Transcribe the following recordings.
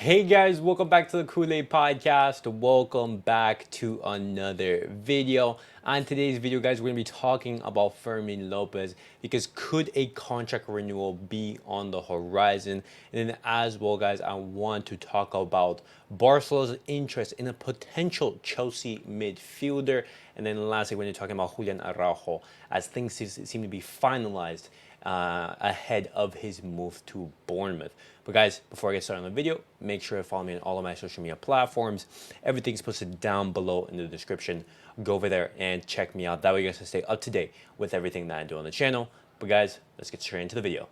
Hey guys, welcome back to the CulePodcast. Welcome back to another video. On today's video, guys, we're going to be talking about Fermin Lopez because could a contract renewal be on the horizon? And then as well, guys, I want to talk about Barcelona's interest in a potential Chelsea midfielder. And then lastly, we're going to be talking about Jhin Aro as things seem to be finalized ahead of his move to Bournemouth. But guys, before I get started on the video, make sure to follow me on all of my social media platforms. Everything's posted down below in the description. Go over there and check me out. That way you guys can stay up to date with everything that I do on the channel. But guys, let's get straight into the video.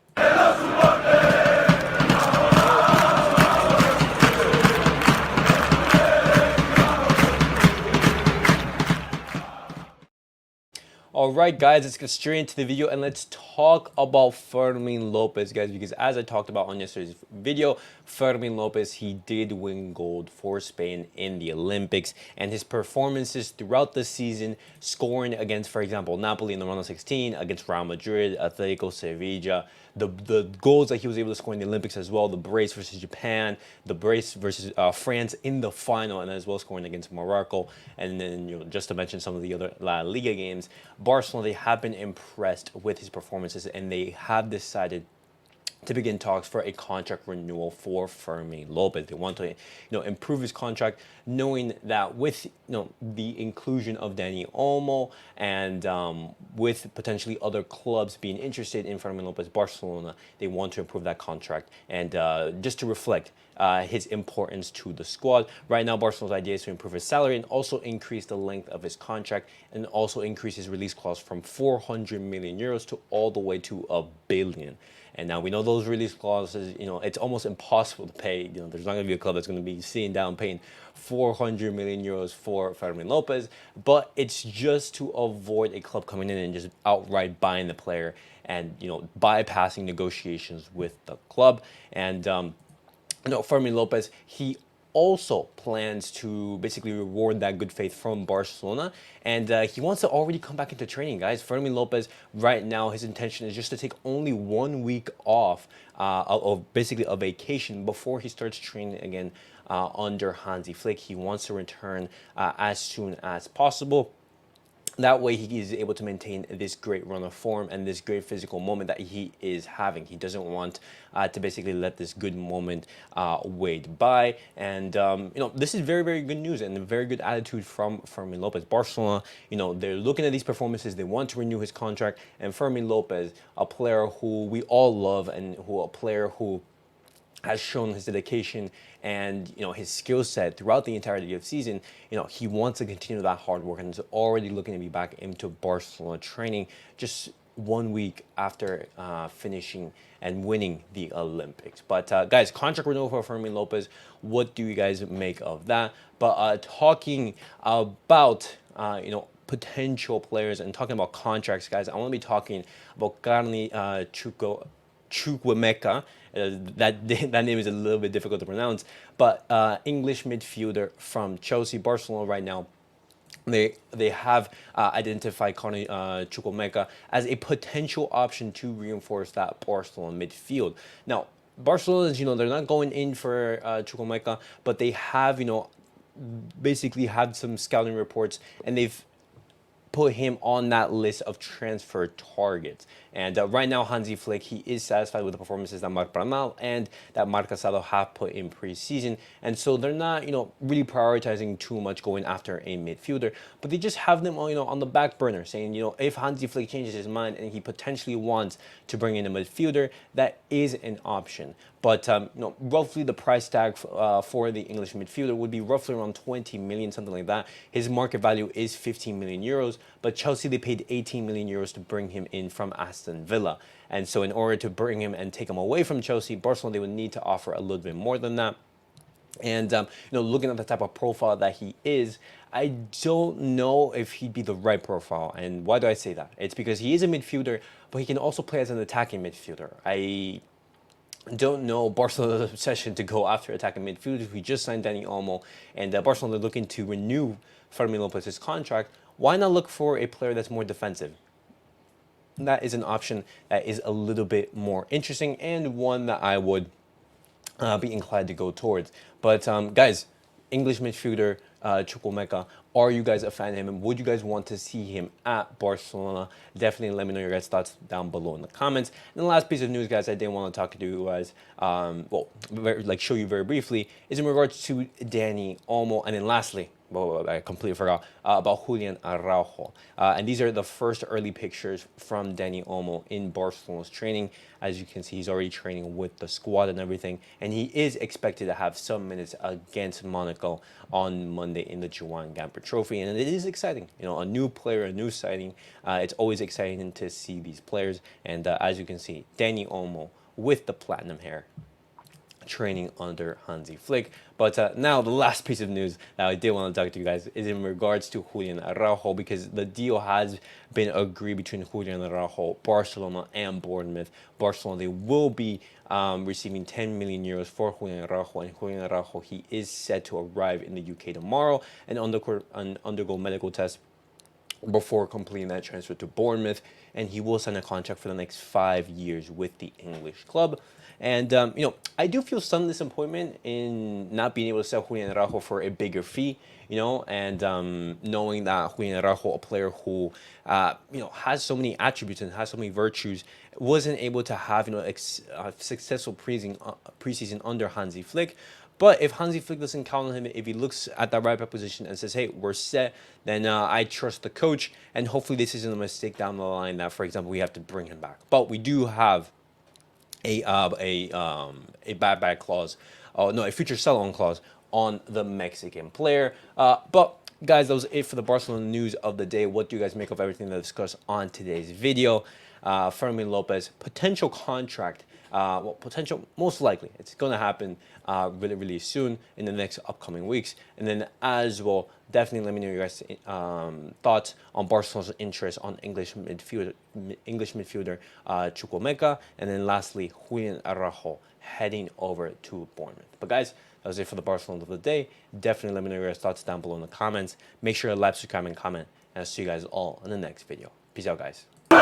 Alright guys, let's get straight into the video and let's talk about Fermin Lopez, guys, because as I talked about on yesterday's video, Fermin Lopez, he did win gold for Spain in the Olympics, and his performances throughout the season, scoring against, for example, Napoli in the round of 16, against Real Madrid, Atletico, Sevilla, the goals that he was able to score in the Olympics as well, the brace versus Japan, the brace versus France in the final, and as well scoring against Morocco, and then just to mention some of the other La Liga games, Barcelona, they have been impressed with his performances and they have decided to begin talks for a contract renewal for Fermin Lopez. They want to, improve his contract, knowing that with, the inclusion of Dani Olmo and with potentially other clubs being interested in Fermin Lopez, Barcelona, they want to improve that contract and just to reflect his importance to the squad. Right now, Barcelona's idea is to improve his salary and also increase the length of his contract and also increase his release clause from 400 million euros to all the way to $1 billion. And now we know those release clauses, it's almost impossible to pay. There's not going to be a club that's going to be sitting down paying 400 million euros for Fermin Lopez, but it's just to avoid a club coming in and just outright buying the player and, bypassing negotiations with the club. And, Fermin Lopez, he also plans to basically reward that good faith from Barcelona, and he wants to already come back into training, guys. Fermin Lopez, right now, his intention is just to take only 1 week off of basically a vacation before he starts training again under Hansi Flick. He wants to return as soon as possible. That way he is able to maintain this great run of form and this great physical moment that he is having. He doesn't want to basically let this good moment wade by. And, this is very, very good news and a very good attitude from Fermin Lopez. Barcelona, they're looking at these performances. They want to renew his contract. And Fermin Lopez, a player who we all love and a player who has shown his dedication and his skill set throughout the entirety of the season. He wants to continue that hard work and is already looking to be back into Barcelona training just 1 week after finishing and winning the Olympics. But guys, contract renewal for Fermin Lopez, what do you guys make of that? But talking about potential players and talking about contracts, guys, I want to be talking about Carney Chukwuemeka. That name is a little bit difficult to pronounce, but English midfielder from Chelsea. Barcelona right now, they have identified Carney Chukwuemeka as a potential option to reinforce that Barcelona midfield. Now, Barcelona, they're not going in for Chukwuemeka, but they have, basically had some scouting reports, and they've put him on that list of transfer targets. And right now, Hansi Flick, he is satisfied with the performances that Marc Bernal and that Marc Casado have put in preseason. And so they're not, really prioritizing too much going after a midfielder, but they just have them, on the back burner saying, if Hansi Flick changes his mind and he potentially wants to bring in a midfielder, that is an option. But, roughly the price tag for the English midfielder would be roughly around 20 million, something like that. His market value is 15 million euros, but Chelsea, they paid 18 million euros to bring him in from Aston Villa. And so in order to bring him and take him away from Chelsea, Barcelona, they would need to offer a little bit more than that. And, looking at the type of profile that he is, I don't know if he'd be the right profile. And why do I say that? It's because he is a midfielder, but he can also play as an attacking midfielder. I don't know Barcelona's obsession to go after attacking midfielders. We just signed Dani Olmo, and Barcelona are looking to renew Fermin Lopez's contract. Why not look for a player that's more defensive? That is an option that is a little bit more interesting and one that I would be inclined to go towards. But guys, English midfielder Chukwuemeka, are you guys a fan of him? And would you guys want to see him at Barcelona? Definitely let me know your guys' thoughts down below in the comments. And the last piece of news, guys, I did want to talk to you guys, show you very briefly, is in regards to Dani Olmo. And then lastly, well, I completely forgot about Jhin Aro. And these are the first early pictures from Dani Olmo in Barcelona's training. As you can see, he's already training with the squad and everything. And he is expected to have some minutes against Monaco on Monday in the Joan Gamper Trophy. And it is exciting. You know, a new player, a new sighting. It's always exciting to see these players. And as you can see, Dani Olmo with the platinum hair, training under Hansi Flick. But now the last piece of news that I did want to talk to you guys is in regards to Jhin Aro, because the deal has been agreed between Jhin Aro, Barcelona, and Bournemouth. Barcelona, they will be receiving 10 million euros for Jhin Aro, and Jhin Aro, he is set to arrive in the UK tomorrow and undergo medical tests before completing that transfer to Bournemouth, and he will sign a contract for the next 5 years with the English club. And, you know, I do feel some disappointment in not being able to sell Jhin Aro for a bigger fee, you know, and knowing that Jhin Aro, a player who, you know, has so many attributes and has so many virtues, wasn't able to have, you know, a successful preseason under Hansi Flick. But if Hansi Flick doesn't count on him, if he looks at the right back position and says, hey, we're set, then I trust the coach. And hopefully this isn't a mistake down the line that, for example, we have to bring him back. But we do have a buyback clause, a future sell-on clause on the Mexican player. But guys, that was it for the Barcelona news of the day. What do you guys make of everything that I discussed on today's video? Fermin Lopez, potential contract. Well, potential, most likely, it's going to happen really, really soon in the next upcoming weeks. And then as well, definitely let me know your guys' thoughts on Barcelona's interest on English midfielder Chukwuemeka. And then lastly, Jhin Aro heading over to Bournemouth. But guys, that was it for the Barcelona of the day. Definitely let me know your guys' thoughts down below in the comments. Make sure to like, subscribe, and comment. And I'll see you guys all in the next video. Peace out, guys. Wow.